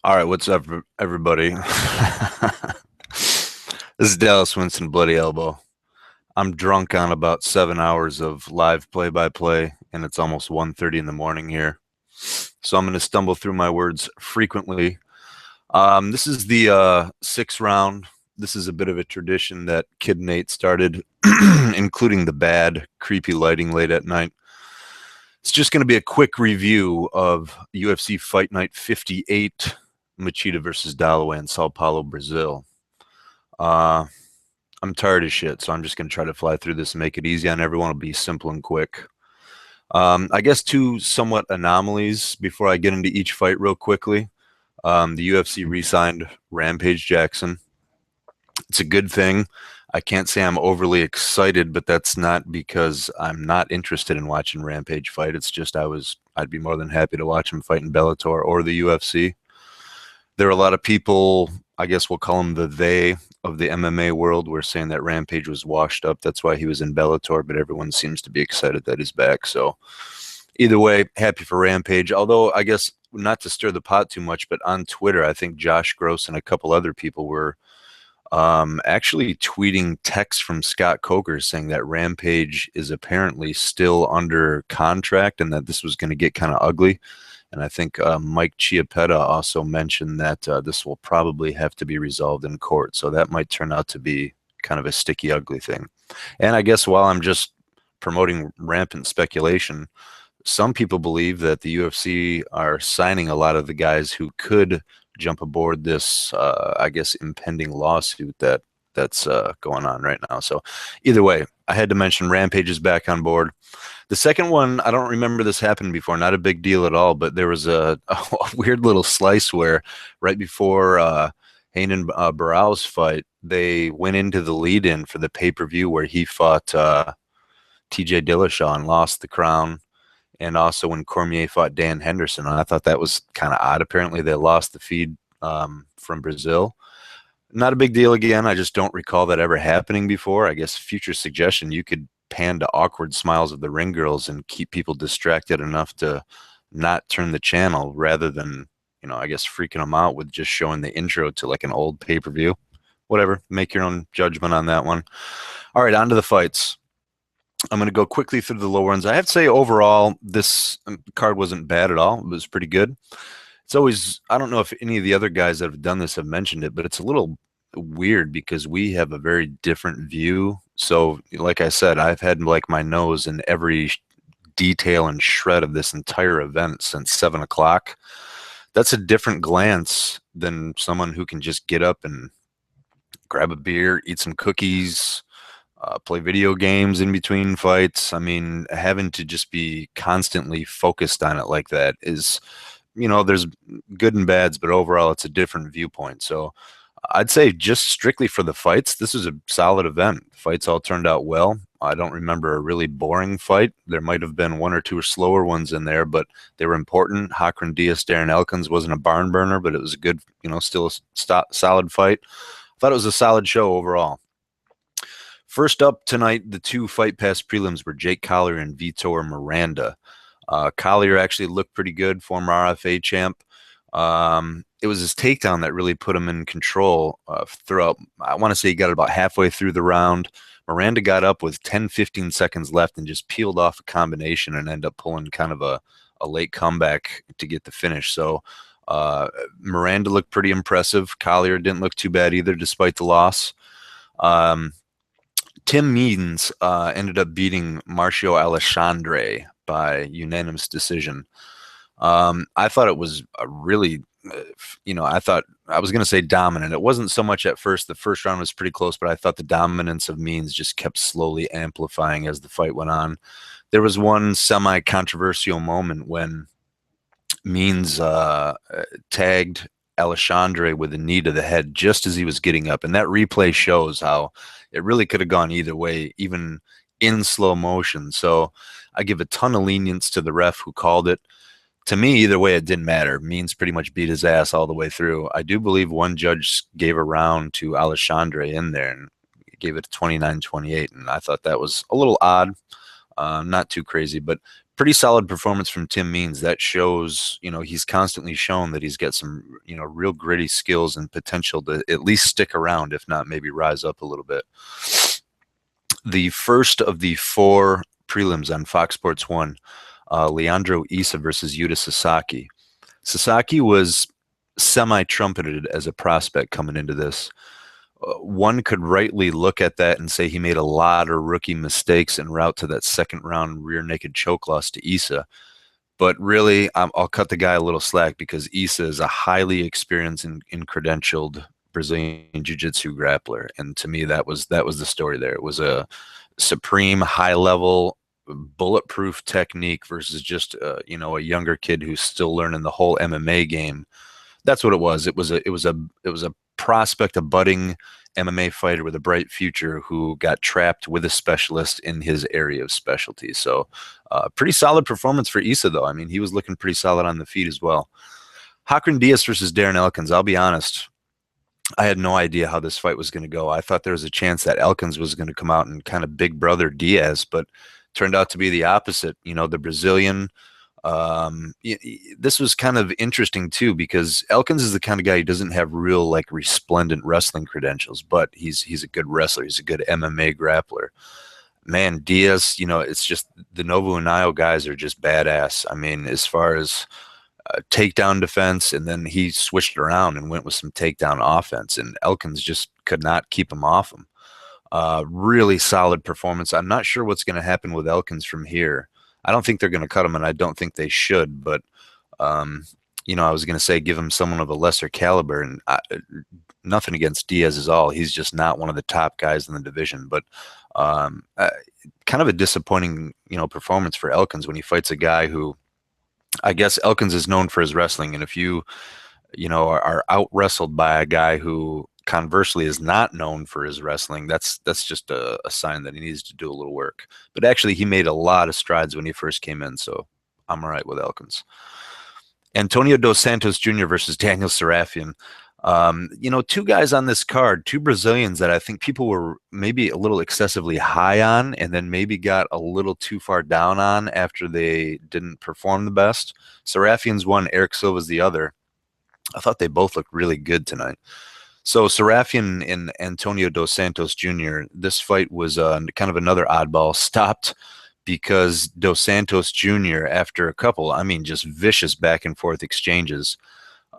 All right, what's up, everybody? This is Dallas Winston, Bloody Elbow. I'm drunk on about 7 hours of live play-by-play, and it's almost 1:30 in the morning here. So I'm going to stumble through my words frequently. This is the sixth round. This is a bit of a tradition that Kid Nate started, including the bad, creepy lighting late at night. It's just going to be a quick review of UFC Fight Night 58, Machida versus Dolloway in Sao Paulo, Brazil. Uh, I'm tired of shit, so I'm just going to try to fly through this and make it easy on everyone. It'll be simple and quick. I guess two somewhat anomalies before I get into each fight real quickly. The UFC re-signed Rampage Jackson. It's a good thing. I can't say I'm overly excited, but that's not because I'm not interested in watching Rampage fight. It's just I'd be more than happy to watch him fight in Bellator or the UFC. There are a lot of people, I guess we'll call them the they of the MMA world, were saying that Rampage was washed up. That's why he was in Bellator, but everyone seems to be excited that he's back. So either way, happy for Rampage. Although I guess not to stir the pot too much, but on Twitter, I think Josh Gross and a couple other people were actually tweeting text from Scott Coker saying that Rampage is apparently still under contract and that this was going to get kind of ugly. And I think Mike Chiappetta also mentioned that this will probably have to be resolved in court. So that might turn out to be kind of a sticky, ugly thing. And I guess while I'm just promoting rampant speculation, some people believe that the UFC are signing a lot of the guys who could jump aboard this, I guess, impending lawsuit that's going on right now. So either way, I had to mention Rampage is back on board. The second one, I don't remember this happened before. Not a big deal at all, but there was a weird little slice where right before Hayden Barrow's fight, they went into the lead-in for the pay-per-view where he fought TJ Dillashaw and lost the crown, and also when Cormier fought Dan Henderson. And I thought that was kind of odd. Apparently, they lost the feed from Brazil. Not a big deal again. I just don't recall that ever happening before. I guess future suggestion, you could pan to awkward smiles of the ring girls and keep people distracted enough to not turn the channel rather than, I guess freaking them out with just showing the intro to like an old pay-per-view. Whatever. Make your own judgment on that one. All right, on to the fights. I'm going to go quickly through the low ones. I have to say, overall, this card wasn't bad at all. It was pretty good. It's always, I don't know if any of the other guys that have done this have mentioned it, but it's a little weird because we have a very different view. So, like I said, I've had like my nose in every detail and shred of this entire event since 7 o'clock. That's a different glance than someone who can just get up and grab a beer, eat some cookies, play video games in between fights. I mean, having to just be constantly focused on it like that is, there's good and bads, but overall it's a different viewpoint. So I'd say just strictly for the fights, this is a solid event. The fights all turned out well. I don't remember a really boring fight. There might have been one or two slower ones in there, but they were important. Hakron Diaz, Darren Elkins wasn't a barn burner, but it was a good, still a solid fight. I thought it was a solid show overall. First up tonight, the two Fight Pass prelims were Jake Collier and Vitor Miranda. Collier actually looked pretty good, former RFA champ. It was his takedown that really put him in control throughout. I want to say he got about halfway through the round. Miranda got up with 10, 15 seconds left and just peeled off a combination and ended up pulling kind of a late comeback to get the finish. So Miranda looked pretty impressive. Collier didn't look too bad either, despite the loss. Tim Means ended up beating Marcio Alexandre by unanimous decision. I thought it was a really, I thought I was going to say dominant. It wasn't so much at first. The first round was pretty close, but I thought the dominance of Means just kept slowly amplifying as the fight went on. There was one semi-controversial moment when Means tagged Alexandre with a knee to the head just as he was getting up. And that replay shows how it really could have gone either way, even in slow motion. So I give a ton of lenience to the ref who called it. To me, either way, it didn't matter. Means pretty much beat his ass all the way through. I do believe one judge gave a round to Alexandre in there and gave it 29-28. And I thought that was a little odd. Not too crazy, but pretty solid performance from Tim Means. That shows, he's constantly shown that he's got some, real gritty skills and potential to at least stick around, if not maybe rise up a little bit. The first of the four prelims on Fox Sports 1, Leandro Issa versus Yuta Sasaki. Sasaki was semi-trumpeted as a prospect coming into this. One could rightly look at that and say he made a lot of rookie mistakes en route to that second round rear naked choke loss to Issa. But really, I'll cut the guy a little slack because Issa is a highly experienced and credentialed Brazilian Jiu-Jitsu grappler, and to me, that was the story there. It was a supreme, high-level, bulletproof technique versus just a younger kid who's still learning the whole MMA game. That's what it was. It was a prospect, a budding MMA fighter with a bright future who got trapped with a specialist in his area of specialty. So pretty solid performance for Issa, though. I mean, he was looking pretty solid on the feet as well. Hakron Diaz versus Darren Elkins. I'll be honest, I had no idea how this fight was going to go. I thought there was a chance that Elkins was going to come out and kind of big brother Diaz, but turned out to be the opposite. The Brazilian, this was kind of interesting too, because Elkins is the kind of guy who doesn't have real like resplendent wrestling credentials, but he's a good wrestler. He's a good MMA grappler. Man, Diaz, it's just the Novo Uniao guys are just badass. I mean, as far as takedown defense, and then he switched around and went with some takedown offense, and Elkins just could not keep him off him. Really solid performance. I'm not sure what's going to happen with Elkins from here. I don't think they're going to cut him, and I don't think they should. But I was going to say give him someone of a lesser caliber, and nothing against Diaz is all. He's just not one of the top guys in the division. But kind of a disappointing, performance for Elkins when he fights a guy who, I guess Elkins is known for his wrestling, and if you are out wrestled by a guy who conversely is not known for his wrestling, that's just a sign that he needs to do a little work. But actually, he made a lot of strides when he first came in, so I'm all right with Elkins. Antonio Dos Santos Jr. versus Daniel Serafian. Two guys on this card, two Brazilians that I think people were maybe a little excessively high on and then maybe got a little too far down on after they didn't perform the best. Serafian's one, Eric Silva's the other. I thought they both looked really good tonight. So Serafian and Antonio Dos Santos Jr., this fight was kind of another oddball, stopped because Dos Santos Jr., after a couple, just vicious back and forth exchanges,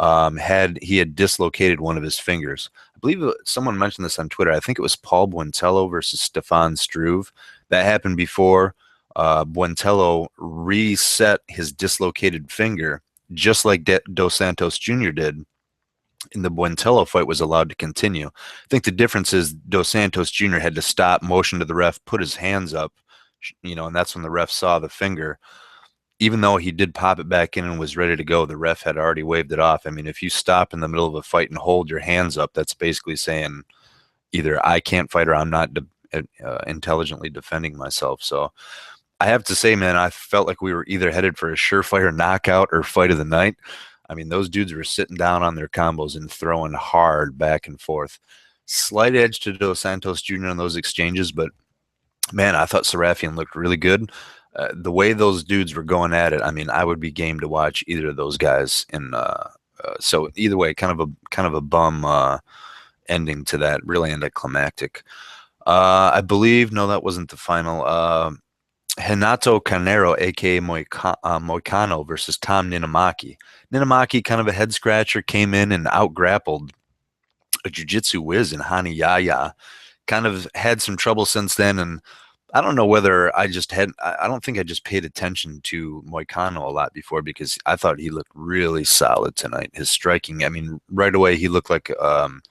had dislocated one of his fingers. I believe someone mentioned this on Twitter. I think it was Paul Buentello versus Stefan Struve. That happened before. Buentello reset his dislocated finger, just like Dos Santos Jr. did. And the Buentello fight was allowed to continue. I think the difference is Dos Santos Jr. had to stop, motion to the ref, put his hands up, and that's when the ref saw the finger. Even though he did pop it back in and was ready to go, the ref had already waved it off. I mean, if you stop in the middle of a fight and hold your hands up, that's basically saying either I can't fight or I'm not intelligently defending myself. So I have to say, man, I felt like we were either headed for a surefire knockout or fight of the night. I mean, those dudes were sitting down on their combos and throwing hard back and forth. Slight edge to Dos Santos Jr. in those exchanges, but man, I thought Serafian looked really good. The way those dudes were going at it, I would be game to watch either of those guys. And so either way, kind of a bum ending to that, really anticlimactic. I believe, no, that wasn't the final. Renato Carneiro, aka Moicano, versus Tom Ninamaki. Ninamaki, kind of a head scratcher, came in and out grappled a jiu-jitsu whiz in Hani Yaya. Kind of had some trouble since then, and I don't know whether I don't think I just paid attention to Moicano a lot before, because I thought he looked really solid tonight. His striking, right away he looked like kind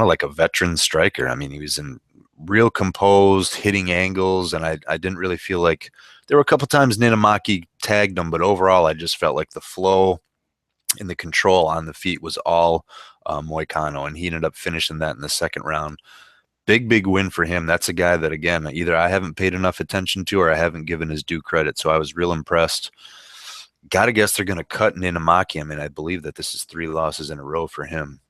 of like a veteran striker. He was in real composed, hitting angles, and I didn't really feel like there were a couple times Ninamaki tagged him, but overall I just felt like the flow and the control on the feet was all Moicano, and he ended up finishing that in the second round. Big win for him. That's a guy that, again, either I haven't paid enough attention to or I haven't given his due credit, so I was real impressed. Gotta guess they're going to cut Ninamaki. I believe that this is 3 losses in a row for him.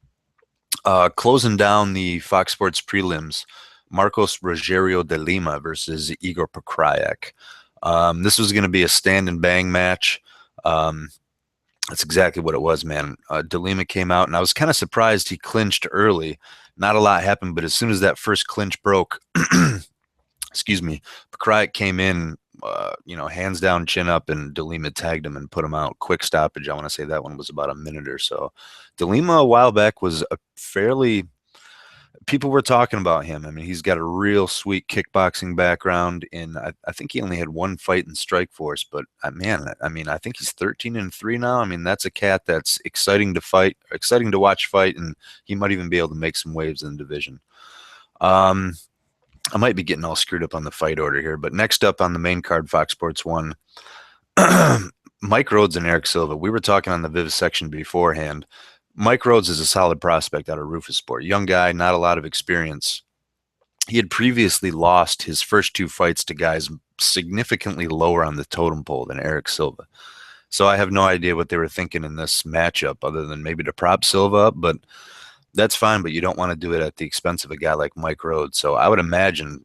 Closing down the Fox Sports prelims, Marcos Rogerio de Lima versus Igor Pokrayak. This was going to be a stand and bang match. Um, that's exactly what it was, man. DeLima came out, and I was kind of surprised he clinched early. Not a lot happened, but as soon as that first clinch broke, excuse me, Pokraic came in, hands down, chin up, and DeLima tagged him and put him out. Quick stoppage. I want to say that one was about a minute or so. DeLima a while back was a fairly people were talking about him. I mean, he's got a real sweet kickboxing background, and I think he only had one fight in Strikeforce. But man, I mean, I think he's 13-3 now. I mean, that's a cat that's exciting to fight, exciting to watch fight, and he might even be able to make some waves in the division. I might be getting all screwed up on the fight order here, but next up on the main card, Fox Sports 1, Mike Rhodes and Eric Silva. We were talking on the Viv section beforehand. Mike Rhodes is a solid prospect out of Rufus Sport. Young guy, not a lot of experience. He had previously lost his first two fights to guys significantly lower on the totem pole than Eric Silva. So I have no idea what they were thinking in this matchup other than maybe to prop Silva up, but that's fine, but you don't want to do it at the expense of a guy like Mike Rhodes. So I would imagine,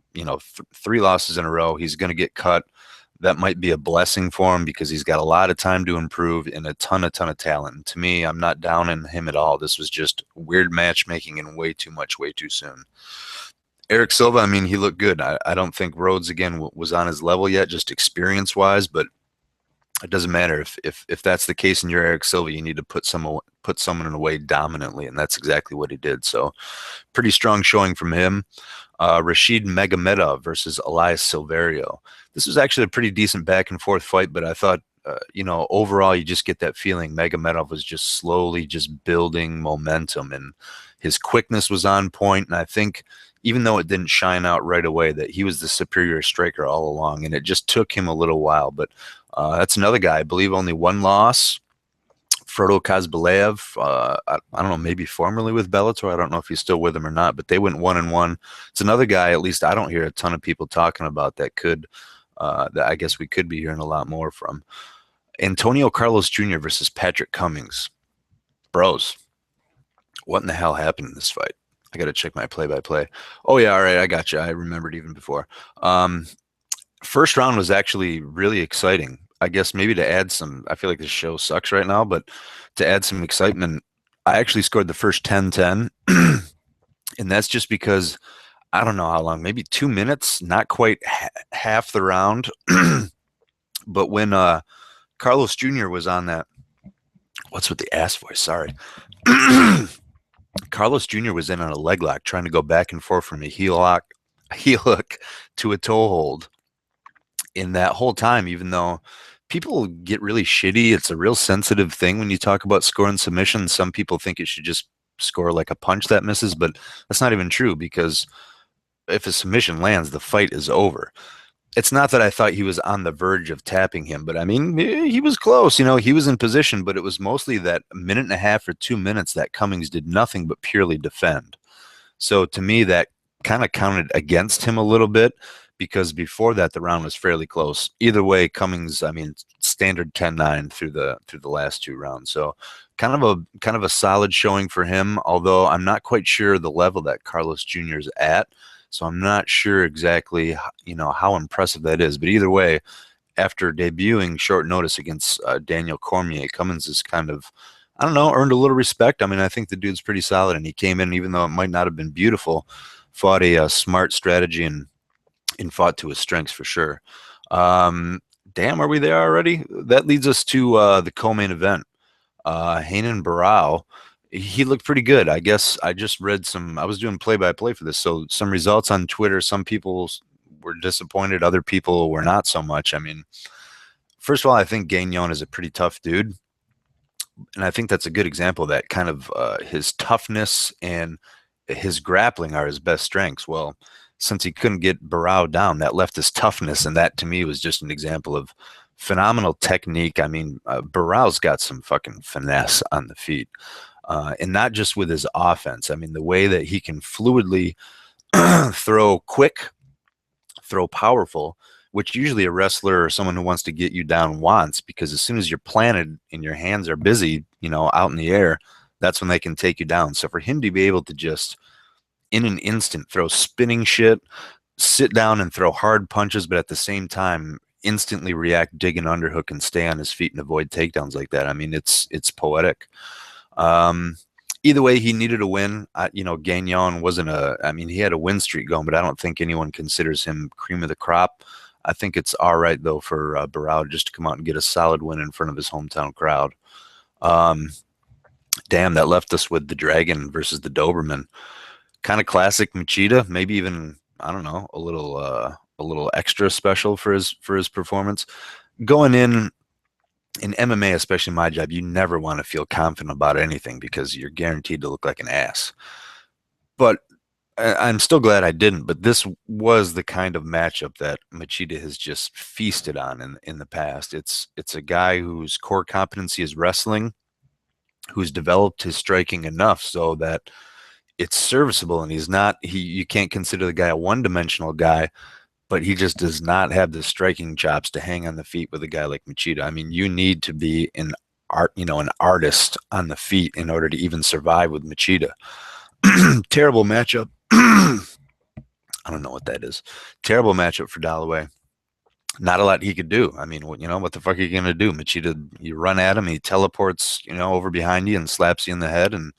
three losses in a row, he's going to get cut. That might be a blessing for him because he's got a lot of time to improve and a ton of talent. And to me, I'm not down on him at all. This was just weird matchmaking and way too much, way too soon. Eric Silva, I mean, he looked good. I don't think Rhodes, again, was on his level yet, just experience-wise, but it doesn't matter. If that's the case and you're Eric Silva, you need to put someone away dominantly, and that's exactly what he did. So pretty strong showing from him. Rashid Magomedov versus Elias Silverio. This was actually a pretty decent back and forth fight, but I thought, overall, you just get that feeling Magomedov was just slowly just building momentum, and his quickness was on point. And I think even though it didn't shine out right away, that he was the superior striker all along, and it just took him a little while. But that's another guy, I believe, only one loss. Frodo Kazbalev, I don't know, maybe formerly with Bellator. I don't know if he's still with them or not, but they went 1-1. It's another guy, at least I don't hear a ton of people talking about that I guess we could be hearing a lot more from. Antonio Carlos Jr. versus Patrick Cummings. Bros, what in the hell happened in this fight? I got to check my play-by-play. Oh, yeah, all right, I got you. I remembered even before. First round was actually really exciting. I guess maybe to add some, I feel like this show sucks right now, but to add some excitement, I actually scored the first 10-10, and that's just because I don't know how long, maybe 2 minutes, not quite half the round. But when Carlos Jr. was on that, what's with the ass voice? Sorry. Carlos Jr. was in on a leg lock, trying to go back and forth from a heel hook to a toe hold. In that whole time, even though people get really shitty, it's a real sensitive thing when you talk about scoring submissions. Some people think it should just score like a punch that misses, but that's not even true, because if a submission lands, the fight is over. It's not that I thought he was on the verge of tapping him, but I mean, he was close. He was in position, but it was mostly that minute and a half or 2 minutes that Cummings did nothing but purely defend. So to me, that kind of counted against him a little bit, because before that, the round was fairly close. Either way, Cummings, I mean, standard 10-9 through the last two rounds. So kind of a solid showing for him, although I'm not quite sure the level that Carlos Jr. is at. So I'm not sure exactly, how impressive that is. But either way, after debuting short notice against Daniel Cormier, Cummings is kind of, I don't know, earned a little respect. I mean, I think the dude's pretty solid, and he came in, even though it might not have been beautiful, fought a smart strategy and fought to his strengths for sure. Damn, are we there already? That leads us to the co-main event. Hanan Barao, he looked pretty good. I guess I just read I was doing play-by-play for this, so some results on Twitter. Some people were disappointed. Other people were not so much. I mean, first of all, I think Gagnon is a pretty tough dude. And I think that's a good example of that kind of his toughness and his grappling are his best strengths. Well, since he couldn't get Barao down, that left his toughness, and that to me was just an example of phenomenal technique. I mean, Barao's got some fucking finesse on the feet, and not just with his offense. I mean, the way that he can fluidly throw quick, throw powerful, which usually a wrestler or someone who wants to get you down wants, because as soon as you're planted and your hands are busy, out in the air, that's when they can take you down. So for him to be able to just in an instant throw spinning shit, sit down and throw hard punches, but at the same time instantly react, dig an underhook, and stay on his feet and avoid takedowns like that. I mean, it's poetic. Um, Either way, he needed a win. Gagnon wasn't I mean, he had a win streak going, but I don't think anyone considers him cream of the crop. I think it's all right, though, for Barao just to come out and get a solid win in front of his hometown crowd. Um, Damn, that left us with the Dragon versus the Doberman. Kind of classic Machida, maybe even, I don't know, a little extra special for his performance. Going in MMA, especially my job, you never want to feel confident about anything because you're guaranteed to look like an ass. But I'm still glad I didn't. But this was the kind of matchup that Machida has just feasted on in the past. It's a guy whose core competency is wrestling, who's developed his striking enough so that it's serviceable, and he's not he you can't consider the guy a one-dimensional guy, but he just does not have the striking chops to hang on the feet with a guy like Machida. I mean, you need to be an artist on the feet in order to even survive with Machida. Terrible matchup. I don't know what that is. Terrible matchup for Dolloway. Not a lot he could do. I mean, what the fuck are you going to do? Machida, you run at him, he teleports, over behind you and slaps you in the head. And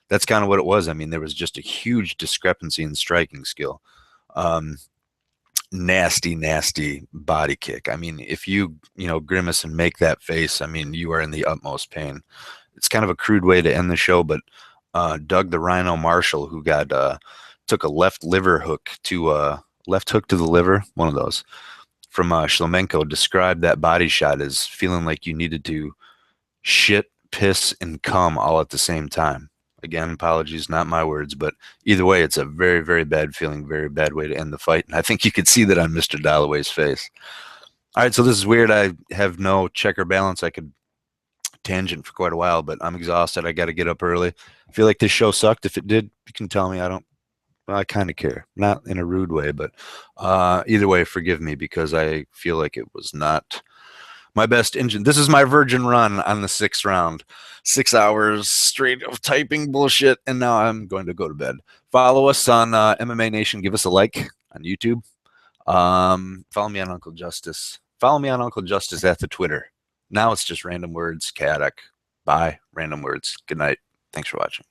that's kind of what it was. I mean, there was just a huge discrepancy in striking skill. Um, nasty body kick. I mean, if grimace and make that face, I mean, you are in the utmost pain. It's kind of a crude way to end the show, but Doug the Rhino Marshall, who took a left hook to the liver, one of those from Shlemenko, described that body shot as feeling like you needed to shit, piss, and cum all at the same time. Again, apologies, not my words, but either way, it's a very, very bad feeling, very bad way to end the fight. And I think you could see that on Mr. Dolloway's face. All right, so this is weird. I have no checker balance. I could tangent for quite a while, but I'm exhausted. I got to get up early. I feel like this show sucked. If it did, you can tell me. I kind of care, not in a rude way, but either way, forgive me because I feel like it was not my best engine. This is my virgin run on the 6th round. 6 hours straight of typing bullshit, and now I'm going to go to bed. Follow us on MMA Nation. Give us a like on YouTube. Follow me on Uncle Justice. Follow me on Uncle Justice at the Twitter. Now it's just random words, chaotic. Bye. Random words. Good night. Thanks for watching.